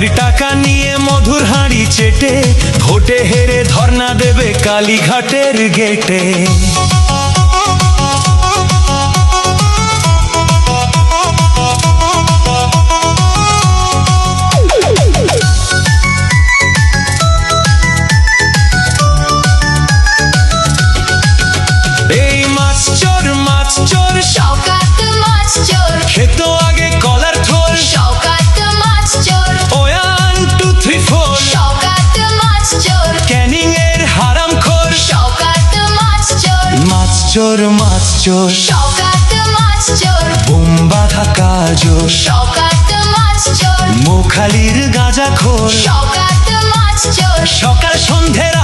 বাকির টাকা নিয়ে মধুর হাঁড়ি চেটে ভোটে হেরে ধর্ণা দেবে কালীঘাটের গেটে। এই মাছ চোর শওকত মাছ চোর, খেতো আগে কলার থোর। শওকত মাছ চোর, 1 2 3 4 শওকত মাছ চোর, ক্যানিং এর হারামখোর। শওকত মাছ চোর, মাছ চোর শওকত মাছ চোর, বোম বাঁধা কাজোর। শওকত মাছ চোর, মোখালির গাঁজাখোর। শওকত মাছ চোর, সকাল সন্ধ্যের